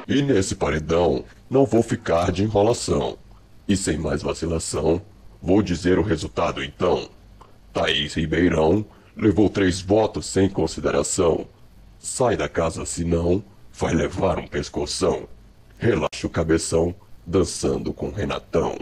E nesse paredão, não vou ficar de enrolação. E sem mais vacilação, vou dizer o resultado então. Thaís Ribeirão levou 3 votos sem consideração. Sai da casa senão, vai levar um pescoção. Relaxa o cabeção, dançando com Renatão.